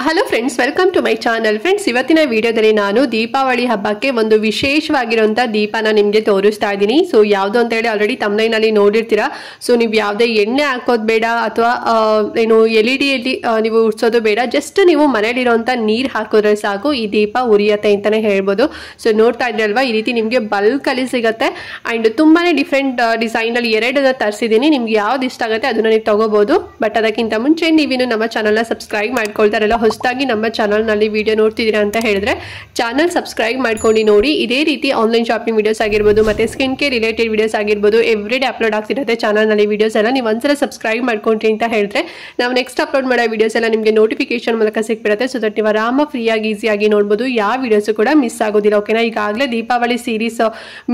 Hello friends, welcome to my channel. Friends, ಇವತ್ತಿನ ವಿಡಿಯೋದಲ್ಲಿ ನಾನು ದೀಪಾವಳಿ ಹಬ್ಬಕ್ಕೆ ಒಂದು ವಿಶೇಷವಾಗಿರುವಂಥ ದೀಪನ ನಿಮಗೆ ತೋರಿಸ್ತಾ ಇದ್ದೀನಿ. ಸೊ ಯಾವುದು ಅಂತ ಹೇಳಿ ಆಲ್ರೆಡಿ ತಮ್ನೈನಲ್ಲಿ ನೋಡಿರ್ತೀರಾ. ಸೊ ನೀವು ಯಾವುದೇ ಎಣ್ಣೆ ಹಾಕೋದು ಬೇಡ ಅಥವಾ ಏನು LED ನೀವು ಉಡ್ಸೋದು ಬೇಡ. ಜಸ್ಟ್ ನೀವು ಮನೇಲಿರುವಂಥ ನೀರು ಹಾಕಿದ್ರೆ ಸಾಕು, ಈ ದೀಪ ಉರಿಯತ್ತೆ ಅಂತಲೇ ಹೇಳ್ಬೋದು. ಸೊ ನೋಡ್ತಾ ಇದ್ರಲ್ವಾ, ಈ ರೀತಿ ನಿಮಗೆ ಬಲ್ಕಲ್ಲಿ ಸಿಗುತ್ತೆ. ಆ್ಯಂಡ್ ತುಂಬಾ ಡಿಫ್ರೆಂಟ್ ಡಿಸೈನಲ್ಲಿ ಎರಡನ್ನ ತರಿಸಿದ್ದೀನಿ. ನಿಮ್ಗೆ ಯಾವ್ದು ಇಷ್ಟ ಆಗುತ್ತೆ ಅದನ್ನು ನೀವು ತಗೋಬೋದು. ಬಟ್ ಅದಕ್ಕಿಂತ ಮುಂಚೆ ನೀವಿನ್ನು ನಮ್ಮ ಚಾನಲ್ನ ಸಬ್ಸ್ಕ್ರೈಬ್ ಮಾಡ್ಕೊಳ್ತಾರಲ್ಲ, ಹೊಸದಾಗಿ ನಮ್ಮ ಚಾನಲ್ನಲ್ಲಿ ವಿಡಿಯೋ ನೋಡ್ತಿದ್ದೀರಾ ಅಂತ ಹೇಳಿದ್ರೆ ಚಾನಲ್ ಸಬ್ಸ್ಕ್ರೈಬ್ ಮಾಡ್ಕೊಂಡು ನೋಡಿ. ಇದೇ ರೀತಿ ಆನ್ಲೈನ್ ಶಾಪಿಂಗ್ ವಿಡಿಯೋಸ್ ಆಗಿರ್ಬೋದು, ಮತ್ತೆ ಸ್ಕಿನ್ ಕೇರ್ ರಿಲೇಟೆಡ್ ವಿಡಿಯೋಸ್ ಆಗಿರ್ಬೋದು, ಎವ್ರಿಡೇ ಅಪ್ಲೋಡ್ ಆಗ್ತಿರುತ್ತೆ ಚಾನಲ್ನಲ್ಲಿ ವಿಡಿಯೋಸ್ ಎಲ್ಲ. ನೀವು ಒಂದ್ಸಲ ಸಬ್ಸ್ಕ್ರೈಬ್ ಮಾಡ್ಕೊಂಡ್ರಿ ಅಂತ ಹೇಳಿದ್ರೆ ನಾವು ನೆಕ್ಸ್ಟ್ ಅಪ್ಲೋಡ್ ಮಾಡೋ ವಿಡಿಯೋಸ್ ಎಲ್ಲ ನಿಮಗೆ ನೋಟಿಫಿಕೇಶನ್ ಮೂಲಕ ಸಿಕ್ಬಿಡುತ್ತೆ. ಸೊ ದಟ್ ನೀವು ಆರಾಮ ಫ್ರೀಯಾಗಿ ಈಸಿಯಾಗಿ ನೋಡ್ಬೋದು, ಯಾವ ವಿಡಿಯೋಸ್ ಕೂಡ ಮಿಸ್ ಆಗೋದಿಲ್ಲ. ಓಕೆನಾ? ಈಗಾಗಲೇ ದೀಪಾವಳಿ ಸೀರೀಸ್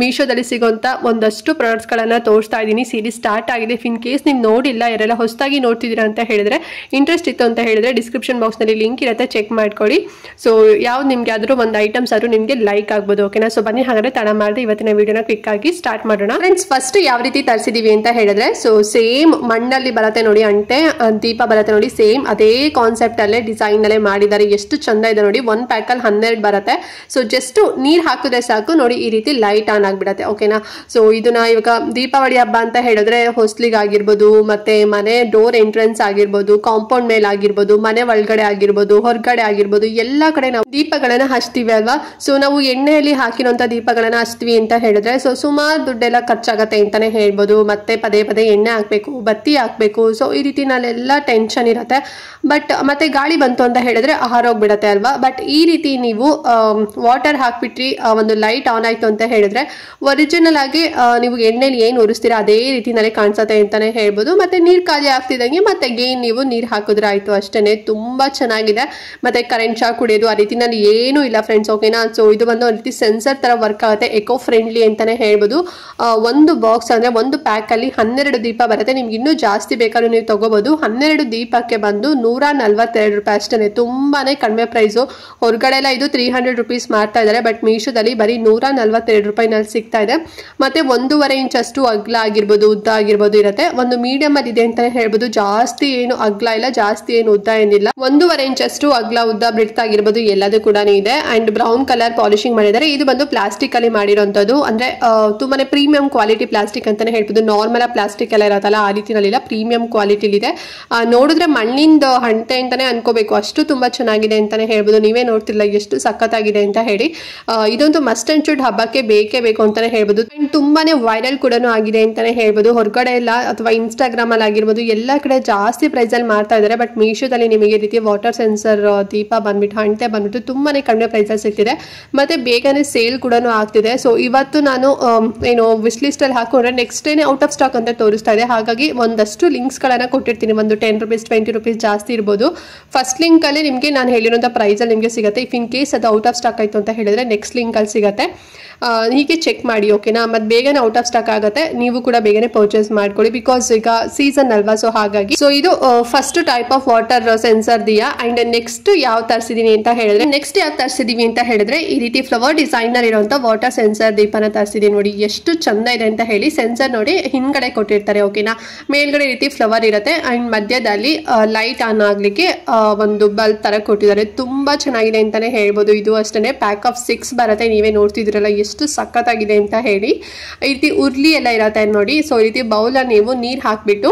ಮೀಶೋದಲ್ಲಿ ಸಿಗೋಂಥ ಒಂದಷ್ಟು ಪ್ರಾಡಕ್ಟ್ಸ್ಗಳನ್ನು ತೋರಿಸ್ತಾ ಇದ್ದೀನಿ. ಸೀರೀಸ್ ಸ್ಟಾರ್ಟ್ ಆಗಿದೆ. ಇನ್ ಕೇಸ್ ನೀವು ನೋಡಿಲ್ಲ, ಯಾರೆಲ್ಲ ಹೊಸದಾಗಿ ನೋಡ್ತಿದ್ದೀರಾ ಅಂತ ಹೇಳಿದ್ರೆ, ಇಂಟ್ರೆಸ್ಟ್ ಇತ್ತು ಅಂತ ಹೇಳಿದ್ರೆ ಡಿಸ್ಕ್ರಿಪ್ಷನ್ ಬಾಕ್ಸ್ನಲ್ಲಿ ಲಿಂಕ್ ಇರುತ್ತೆ, ಚೆಕ್ ಮಾಡ್ಕೊಳ್ಳಿ. ಸೊ ಯಾವ್ದು ನಿಮ್ಗೆ ಆದ್ರೂ ಒಂದು ಐಟಮ್ಸ್ ಆದ್ರೂ ನಿಮ್ಗೆ ಲೈಕ್ ಆಗ್ಬೋದು. ಓಕೆನಾ? ಸೊ ಬನ್ನಿ ಹಾಗಾದ್ರೆ ತಡ ಮಾಡದೆ ಇವತ್ತಿನ ವಿಡಿಯೋನ ಕ್ವಿಕ್ ಆಗಿ ಸ್ಟಾರ್ಟ್ ಮಾಡೋಣ. ಫ್ರೆಂಡ್ಸ್, ಫಸ್ಟ್ ಯಾವ ರೀತಿ ತರಿಸಿದೀವಿ ಅಂತ ಹೇಳಿದ್ರೆ, ಸೊ ಸೇಮ್ ಮಣ್ಣಲ್ಲಿ ಬರುತ್ತೆ ನೋಡಿ, ಅಂಟೆ ದೀಪ ಬರುತ್ತೆ ನೋಡಿ, ಸೇಮ್ ಅದೇ ಕಾನ್ಸೆಪ್ಟ್ ಅಲ್ಲೇ ಡಿಸೈನ್ ಅಲ್ಲೇ ಮಾಡಿದ್ದಾರೆ. ಎಷ್ಟು ಚಂದ ಇದೆ ನೋಡಿ. ಒಂದು ಪ್ಯಾಕಲ್ಲಿ 12 ಬರುತ್ತೆ. ಸೊ ಜಸ್ಟ್ ನೀರ್ ಹಾಕಿದ್ರೆ ಸಾಕು ನೋಡಿ, ಈ ರೀತಿ ಲೈಟ್ ಆನ್ ಆಗ್ಬಿಡತ್ತೆ. ಓಕೆನಾ? ಸೊ ಇದನ್ನ ಇವಾಗ ದೀಪಾವಳಿ ಹಬ್ಬ ಅಂತ ಹೇಳಿದ್ರೆ ಹೊಸ್ಲಿಗಾಗಿರ್ಬೋದು, ಮತ್ತೆ ಮನೆ ಡೋರ್ ಎಂಟ್ರೆನ್ಸ್ ಆಗಿರ್ಬೋದು, ಕಾಂಪೌಂಡ್ ಮೇಲೆ ಆಗಿರ್ಬೋದು, ಮನೆ ಒಳಗಡೆ ಆಗಿರ್ಬೋದು, ಹೊರಗಡೆ ಆಗಿರ್ಬೋದು, ಎಲ್ಲಾ ಕಡೆ ನಾವು ದೀಪಗಳನ್ನ ಹಚ್ತೀವಿ ಅಲ್ವಾ. ಸೊ ನಾವು ಎಣ್ಣೆಯಲ್ಲಿ ಹಾಕಿರುವಂತ ದೀಪಗಳನ್ನ ಹಚ್ತೀವಿ ಅಂತ ಹೇಳಿದ್ರೆ ಸೊ ಸುಮಾರು ದುಡ್ಡೆಲ್ಲ ಖರ್ಚಾಗತ್ತೆ ಅಂತಾನೆ ಹೇಳ್ಬೋದು. ಮತ್ತೆ ಪದೇ ಪದೇ ಎಣ್ಣೆ ಹಾಕ್ಬೇಕು, ಬತ್ತಿ ಹಾಕ್ಬೇಕು. ಸೊ ಈ ರೀತಿ ನಾಲೆಲ್ಲ ಟೆನ್ಷನ್ ಇರುತ್ತೆ. ಬಟ್ ಮತ್ತೆ ಗಾಳಿ ಬಂತು ಅಂತ ಹೇಳಿದ್ರೆ ಹಾರೋಗ್ಬಿಡತ್ತೆ ಅಲ್ವಾ. ಬಟ್ ಈ ರೀತಿ ನೀವು ವಾಟರ್ ಹಾಕ್ಬಿಟ್ರಿ, ಒಂದು ಲೈಟ್ ಆನ್ ಆಯ್ತು ಅಂತ ಹೇಳಿದ್ರೆ ಒರಿಜಿನಲ್ ಆಗಿ ನೀವು ಎಣ್ಣೆಲಿ ಏನು ಉರಿಸ್ತೀರಾ ಅದೇ ರೀತಿನಲ್ಲೇ ಕಾಣಿಸುತ್ತೆ ಅಂತಾನೆ ಹೇಳ್ಬೋದು. ಮತ್ತೆ ನೀರ್ ಖಾಲಿ ಆಗ್ತಿದ್ದಂಗೆ ಮತ್ತೆ ಗೇನ್ ನೀವು ನೀರ್ ಹಾಕಿದ್ರೆ ಆಯ್ತು, ಅಷ್ಟೇನೆ. ತುಂಬಾ ಚೆನ್ನಾಗಿದೆ. ಮತ್ತೆ ಕರೆಂಟ್ ಶಾಕ್ ಕುಡಿಯೋದು ಆ ರೀತಿನಲ್ಲಿ ಏನೂ ಇಲ್ಲ ಫ್ರೆಂಡ್ಸ್. ಓಕೆನಾ? ಸೊ ಇದು ಬಂದು ಒಂದು ರೀತಿ ಸೆನ್ಸರ್ ತರ ವರ್ಕ್ ಆಗುತ್ತೆ, ಎಕೋ ಫ್ರೆಂಡ್ಲಿ ಅಂತಾನೆ ಹೇಳ್ಬೋದು. ಒಂದು ಬಾಕ್ಸ್ ಅಂದ್ರೆ ಒಂದು ಪ್ಯಾಕ್ ಅಲ್ಲಿ 12 ದೀಪ ಬರುತ್ತೆ. ನಿಮ್ಗೆ ಇನ್ನೂ ಜಾಸ್ತಿ ಬೇಕಾದ್ರೂ ನೀವು ತಗೋಬಹುದು. 12 ದೀಪಕ್ಕೆ ಬಂದು 142 ರೂಪಾಯಿ ಅಷ್ಟೇ. ತುಂಬಾನೇ ಕಡಿಮೆ ಪ್ರೈಸು. ಹೊರಗಡೆ ಎಲ್ಲ ಇದು 300 ರೂಪೀಸ್ ಮಾಡ್ತಾ ಇದ್ದಾರೆ. ಬಟ್ ಮೀಶೋದಲ್ಲಿ ಬರೀ 142 ರೂಪಾಯಿನಲ್ಲಿ ಸಿಗ್ತಾ ಇದೆ. ಮತ್ತೆ 1.5 ಇಂಚ್ ಅಷ್ಟು ಅಗ್ಲ ಆಗಿರ್ಬೋದು, ಉದ್ದ ಆಗಿರ್ಬೋದು ಇರುತ್ತೆ. ಒಂದು ಮೀಡಿಯಂ ಅಲ್ಲಿ ಇದೆ ಅಂತಾನೆ ಹೇಳ್ಬೋದು. ಜಾಸ್ತಿ ಏನು ಅಗ್ಲ ಇಲ್ಲ, ಜಾಸ್ತಿ ಏನು ಉದ್ದ ಏನಿಲ್ಲ. 1.5 ಇಂಚ್ ಅಷ್ಟು ಅಗ್ಲ, ಉದ್ದ, ಬ್ರಿಡ್ತ್ ಆಗಿರ್ಬೋದು ಎಲ್ಲದೂ ಕೂಡ ಇದೆ. ಅಂಡ್ ಬ್ರೌನ್ ಕಲರ್ ಪಾಲಿಶಿಂಗ್ ಮಾಡಿದ್ದಾರೆ. ಇದು ಬಂದು ಪ್ಲಾಸ್ಟಿಕ್ ಅಲ್ಲಿ ಮಾಡಿರೋಂಥದ್ದು. ಅಂದ್ರೆ ತುಂಬಾನೇ ಪ್ರೀಮಿಯಂ ಕ್ವಾಲಿಟಿ ಪ್ಲಾಸ್ಟಿಕ್ ಅಂತಾನೆ ಹೇಳ್ಬೋದು. ನಾರ್ಮಲ್ ಪ್ಲಾಸ್ಟಿಕ್ ಎಲ್ಲ ಇರತ್ತಲ್ಲ ಆ ರೀತಿನಲ್ಲಿ ಪ್ರೀಮಿಯಂ ಕ್ವಾಲಿಟಿ ಇದೆ. ನೋಡಿದ್ರೆ ಮಣ್ಣಿಂದ ಹಂಟೆ ಅಂತಾನೆ ಅನ್ಕೋಬೇಕು, ಅಷ್ಟು ತುಂಬಾ ಚೆನ್ನಾಗಿದೆ ಅಂತಾನೆ ಹೇಳ್ಬೋದು. ನೀವೇ ನೋಡ್ತಿಲ್ಲ ಎಷ್ಟು ಸಖತ್ತಾಗಿದೆ ಅಂತ ಹೇಳಿ. ಇದೊಂದು ಮಸ್ಟ್ ಅಂಡ್ ಶುಡ್ ಹಬ್ಬಕ್ಕೆ ಬೇಕೇ ಬೇಕು ಅಂತಾನೆ ಹೇಳ್ಬೋದು. ಅಂಡ್ ತುಂಬಾನೇ ವೈರಲ್ ಕೂಡ ಆಗಿದೆ ಅಂತಾನೆ ಹೇಳ್ಬೋದು. ಹೊರಗಡೆ ಎಲ್ಲ ಅಥವಾ ಇನ್ಸ್ಟಾಗ್ರಾಮ್ ಅಲ್ಲಿ ಆಗಿರ್ಬೋದು ಎಲ್ಲ ಕಡೆ ಜಾಸ್ತಿ ಪ್ರೈಸ್ ಅಲ್ಲಿ ಮಾಡ್ತಾ ಇದ್ದಾರೆ. ಬಟ್ ಮೀಶೋದಲ್ಲಿ ನಿಮಗೆ ರೀತಿ ವಾಟರ್ ಸೆನ್ಸರ್ ದೀಪ ಬಂದ್ಬಿಟ್ಟು ಹಂಟೆ ಬಂದ್ಬಿಟ್ಟು ತುಂಬಾನೇ ಕಡಿಮೆ ಪ್ರೈಸ್ ಅಲ್ಲಿ ಸಿಗ್ತಿದೆ. ಮತ್ತೆ ಬೇಗನೆ ಸೇಲ್ ಕೂಡ ಆಗ್ತಿದೆ. ಸೊ ಇವತ್ತು ನಾನು ಏನು ವಿಶ್ ಲಿಸ್ಟ್ ಅಲ್ಲಿ ಹಾಕೊಂಡ್ರೆ ನೆಕ್ಸ್ಟ್ ಡೇನೆ ಔಟ್ ಆಫ್ ಸ್ಟಾಕ್ ಅಂತ ತೋರಿಸ್ತಾ ಇದೆ. ಹಾಗಾಗಿ ಒಂದಷ್ಟು ಲಿಂಕ್ಸ್ ಗಳನ್ನ ಕೊಟ್ಟಿರ್ತೀನಿ. ಒಂದು 10 ರೂಪೀಸ್ 20 ರೂಪೀಸ್ ಜಾಸ್ತಿ ಇರ್ಬೋದು. ಫಸ್ಟ್ ಲಿಂಕ್ ಅಲ್ಲಿ ನಿಮಗೆ ನಾನು ಹೇಳಿರುವಂತ ಪ್ರೈಸ್ ಅಲ್ಲಿ ನಿಮಗೆ ಸಿಗುತ್ತೆ. ಇಫ್ ಇನ್ ಕೇಸ್ ಅದು ಔಟ್ ಆಫ್ ಸ್ಟಾಕ್ ಆಯ್ತು ಅಂತ ಹೇಳಿದ್ರೆ ನೆಕ್ಸ್ಟ್ ಲಿಂಕ್ ಅಲ್ಲಿ ಸಿಗುತ್ತೆ. ಹೀಗೆ ಚೆಕ್ ಮಾಡಿ. ಓಕೆನಾ? ಮತ್ತೆ ಬೇಗನೆ ಔಟ್ ಆಫ್ ಸ್ಟಾಕ್ ಆಗುತ್ತೆ. ನೀವು ಕೂಡ ಬೇಗನೆ ಪರ್ಚೇಸ್ ಮಾಡ್ಕೊಳ್ಳಿ, ಬಿಕಾಸ್ ಈಗ ಸೀಸನ್ ಅಲ್ವಾ. ಸೊ ಹಾಗಾಗಿ ಸೊ ಇದು first type of water sensor ದಿಯಾ. ಅಂಡ್ ನೆಕ್ಸ್ಟ್ ಯಾವ ತರಿಸಿದೀನಿ ಅಂತ ಹೇಳಿದ್ರೆ ಈ ರೀತಿ ಫ್ಲವರ್ ಡಿಸೈನ್ ನಲ್ಲಿ ಇರುವಂತ ವಾಟರ್ ಸೆನ್ಸರ್ ದೀಪನ ತರಿಸಿದೀನಿ. ನೋಡಿ ಎಷ್ಟು ಚಂದ ಇದೆ ಅಂತ ಹೇಳಿ. ಸೆನ್ಸರ್ ನೋಡಿ ಹಿಂದ್ಗಡೆ ಕೊಟ್ಟಿರ್ತಾರೆ. ಓಕೆನಾ? ಮೇಲ್ಗಡೆ ರೀತಿ ಫ್ಲವರ್ ಇರುತ್ತೆ. ಅಂಡ್ ಮಧ್ಯದಲ್ಲಿ ಲೈಟ್ ಆನ್ ಆಗ್ಲಿಕ್ಕೆ ಒಂದು ಬಲ್ಬ್ ತರ ಕೊಟ್ಟಿದ್ದಾರೆ. ತುಂಬಾ ಚೆನ್ನಾಗಿದೆ ಅಂತಾನೆ ಹೇಳ್ಬೋದು. ಇದು ಅಷ್ಟೇ ಪ್ಯಾಕ್ ಆಫ್ 6 ಬರುತ್ತೆ. ನೀವೇ ನೋಡ್ತಿದ್ರಲ್ಲ ಎಷ್ಟು ಸಖತ್ತಾಗಿದೆ ಅಂತ ಹೇಳಿ. ಈ ರೀತಿ ಉರ್ಲಿ ಎಲ್ಲ ಇರತ್ತೆ ನೋಡಿ. ಸೊ ಈ ರೀತಿ ಬೌಲ್ ನೀವು ನೀರ್ ಹಾಕ್ಬಿಟ್ಟು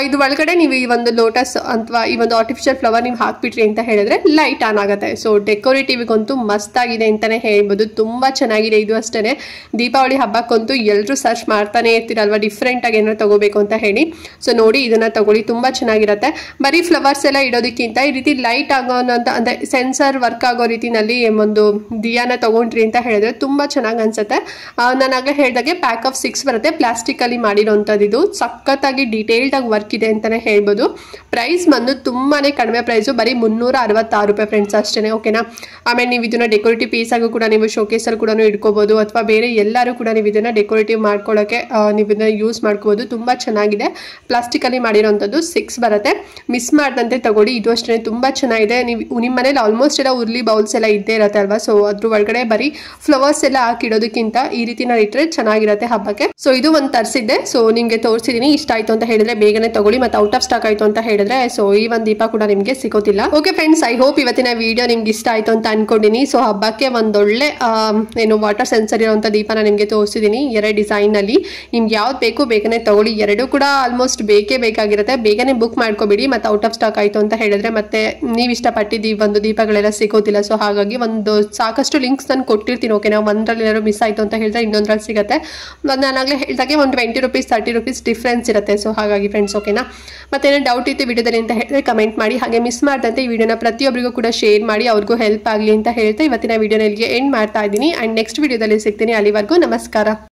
ಇದು ಒಳಗಡೆ ನೀವು ಈ ಒಂದು ಲೋಟಸ್ ಅಥವಾ ಈ ಒಂದು ಆರ್ಟಿಫಿಷಿಯಲ್ ಫ್ಲವರ್ ನೀವು ಹಾಕ್ಬಿಟ್ರಿ ಅಂತ ಹೇಳಿದ್ರೆ ಲೈಟ್ ಆನ್ ಆಗುತ್ತೆ. ಸೊ ಡೆಕೋರೇಟಿವ್ ಅಂತೂ ಮಸ್ತ್ ಆಗಿದೆ ಅಂತಾನೆ ಹೇಳ್ಬೋದು. ತುಂಬಾ ಚೆನ್ನಾಗಿದೆ. ಇದು ಅಷ್ಟೇ ದೀಪಾವಳಿ ಹಬ್ಬಕ್ಕಂತೂ ಎಲ್ಲರೂ ಸರ್ಚ್ ಮಾಡ್ತಾನೆ ಇರ್ತೀರಲ್ವಾ, ಡಿಫ್ರೆಂಟ್ ಆಗಿ ಏನಾದ್ರು ತಗೋಬೇಕು ಅಂತ ಹೇಳಿ. ಸೊ ನೋಡಿ ಇದನ್ನ ತಗೊಳ್ಳಿ, ತುಂಬಾ ಚೆನ್ನಾಗಿರುತ್ತೆ. ಬರೀ ಫ್ಲವರ್ಸ್ ಎಲ್ಲ ಇಡೋದಕ್ಕಿಂತ ಈ ರೀತಿ ಲೈಟ್ ಆಗೋ ಅಂದ್ರೆ ಸೆನ್ಸರ್ ವರ್ಕ್ ಆಗೋ ರೀತಿನಲ್ಲಿ ಒಂದು ದಿಯಾನ ತಗೊಂಡ್ರಿ ಅಂತ ಹೇಳಿದ್ರೆ ತುಂಬಾ ಚೆನ್ನಾಗಿ ಅನ್ಸುತ್ತೆ. ನಾನು ಆಗಲೇ ಹೇಳಿದಾಗೆ ಪ್ಯಾಕ್ ಆಫ್ 6 ಬರುತ್ತೆ. ಪ್ಲಾಸ್ಟಿಕ್ ಅಲ್ಲಿ ಮಾಡಿರೋಂಥದ್ದು. ಇದು ಸಖತ್ತಾಗಿ ಡೀಟೇಲ್ಡ್ ಆಗಿ ವರ್ಕ್ ಇದೆ ಅಂತಾನೆ ಹೇಳ್ಬೋದು. ಪ್ರೈಸ್ ಬಂದು ತುಂಬಾನೇ ಕಡಿಮೆ ಪ್ರೈಸು, ಬರೀ 366 ರೂಪಾಯಿ ಫ್ರೆಂಡ್ಸ್ ಅಷ್ಟೇ. ಓಕೆನಾ? ಆಮೇಲೆ ನೀವು ಇದನ್ನ ಡೆಕೋರೇಟಿವ್ ಪೀಸ್ ಆಗು ಕೂಡ ನೀವು ಶೋಕೇಸ್ ಅಲ್ಲಿ ಕೂಡ ಇಟ್ಕೋಬಹುದು, ಅಥವಾ ಬೇರೆ ಎಲ್ಲರೂ ಕೂಡ ನೀವು ಇದನ್ನ ಡೆಕೋರೇಟಿವ್ ಮಾಡ್ಕೊಳ್ಳೋಕೆ ನೀವು ಇದನ್ನ ಯೂಸ್ ಮಾಡ್ಕೋಬಹುದು. ತುಂಬಾ ಚೆನ್ನಾಗಿದೆ. ಪ್ಲಾಸ್ಟಿಕ್ ಅಲ್ಲಿ ಮಾಡಿರೋಂಥದ್ದು 6 ಬರುತ್ತೆ. ಮಿಸ್ ಮಾಡದಂತೆ ತಗೊಳ್ಳಿ. ಇದು ಅಷ್ಟೇ ತುಂಬಾ ಚೆನ್ನಾಗಿದೆ. ನೀವು ನಿಮ್ಮ ಮನೇಲಿ ಆಲ್ಮೋಸ್ಟ್ ಎಲ್ಲ ಉರ್ಲಿ ಬೌಲ್ಸ್ ಎಲ್ಲ ಇದ್ದೇ ಇರುತ್ತೆ ಅಲ್ವಾ. ಸೊ ಅದ್ರ ಒಳಗಡೆ ಬರೀ ಫ್ಲವರ್ಸ್ ಎಲ್ಲ ಹಾಕಿಡೋದಕ್ಕಿಂತ ಈ ರೀತಿ ನಾವು ಇಟ್ಟರೆ ಚೆನ್ನಾಗಿರುತ್ತೆ ಹಬ್ಬಕ್ಕೆ. ಸೊ ಇದು ಒಂದು ತರಿಸಿದ್ದೆ. ಸೊ ನಿಮ್ಗೆ ತೋರಿಸಿದೀನಿ. ಇಷ್ಟ ಆಯ್ತು ಅಂತ ಹೇಳಿದ್ರೆ ಬೇಗನೆ ಬೇಗನೆ ತಗೊಳ್ಳಿ, ಮತ್ತೆ ಔಟ್ ಆಫ್ ಸ್ಟಾಕ್ ಆಯಿತು ಅಂತ ಹೇಳಿದ್ರೆ ಸೊ ಈ ಒಂದು ದೀಪ ಕೂಡ ನಿಮಗೆ ಸಿಗೋದಿಲ್ಲ. ಓಕೆ ಫ್ರೆಂಡ್ಸ್, ಐ ಹೋಪ್ ಇವತ್ತಿನ ವಿಡಿಯೋ ನಿಮ್ಗೆ ಇಷ್ಟ ಆಯಿತು ಅಂತ ಅನ್ಕೊಂಡಿನಿ. ಸೊ ಹಬ್ಬಕ್ಕೆ ಒಂದೊಳ್ಳೆ ಏನು ವಾಟರ್ ಸೆನ್ಸರ್ ಇರುವಂಥ ದೀಪನ ನಿಮಗೆ ತೋರಿಸಿದ್ದೀನಿ 2 ಡಿಸೈನಲ್ಲಿ. ನಿಮ್ಗೆ ಯಾವ್ದು ಬೇಕು ಬೇಗನೆ ತಗೊಳ್ಳಿ. 2 ಕೂಡ ಆಲ್ಮೋಸ್ಟ್ ಬೇಕೇ ಬೇಕಾಗಿರುತ್ತೆ. ಬೇಗನೆ ಬುಕ್ ಮಾಡ್ಕೋಬಿಡಿ. ಮತ್ತೆ ಔಟ್ ಆಫ್ ಸ್ಟಾಕ್ ಆಯಿತು ಅಂತ ಹೇಳಿದ್ರೆ ಮತ್ತೆ ನೀವು ಇಷ್ಟಪಟ್ಟಿದ್ದು ಒಂದು ದೀಪಗಳೆಲ್ಲ ಸಿಗೋದಿಲ್ಲ. ಸೊ ಹಾಗಾಗಿ ಒಂದು ಸಾಕಷ್ಟು ಲಿಂಕ್ಸ್ ನಾನು ಕೊಟ್ಟಿರ್ತೀನಿ. ಓಕೆ, ನಾವು ಒಂದರಲ್ಲಿ ಏನಾದ್ರು ಮಿಸ್ ಆಯಿತು ಅಂತ ಹೇಳಿದ್ರೆ ಇನ್ನೊಂದ್ರಲ್ಲಿ ಸಿಗುತ್ತೆ. ನಾನಾಗಲೇ ಹೇಳಿದಾಗೆ ಒಂದು 20 ರೂಪೀಸ್ 30 ರೂಪೀಸ್ ಡಿಫ್ರೆನ್ಸ್ ಇರುತ್ತೆ. ಸೊ ಹಾಗಾಗಿ ಫ್ರೆಂಡ್ಸ್, ಓಕೆನಾ. ಮತ್ತೇನೋ ಡೌಟ್ ಇತ್ತು ವಿಡಿಯೋದಲ್ಲಿ ಅಂತ ಹೇಳಿದ್ರೆ ಕಮೆಂಟ್ ಮಾಡಿ. ಹಾಗೆ ಮಿಸ್ ಮಾಡ್ದಂತೆ ಈ ವಿಡಿಯೋನ ಪ್ರತಿಯೊಬ್ಬರಿಗೂ ಕೂಡ ಶೇರ್ ಮಾಡಿ, ಅವ್ರಿಗೂ ಹೆಲ್ಪ್ ಆಗಲಿ ಅಂತ ಹೇಳ್ತಾ ಇವತ್ತಿನ ವಿಡಿಯೋನ ಇಲ್ಲಿಗೆ ಎಂಡ್ ಮಾಡ್ತಾ ಇದ್ದೀನಿ. ಆ್ಯಂಡ್ ನೆಕ್ಸ್ಟ್ ವಿಡಿಯೋದಲ್ಲಿ ಸಿಗ್ತೀನಿ. ಅಲ್ಲಿವರೆಗೂ ನಮಸ್ಕಾರ.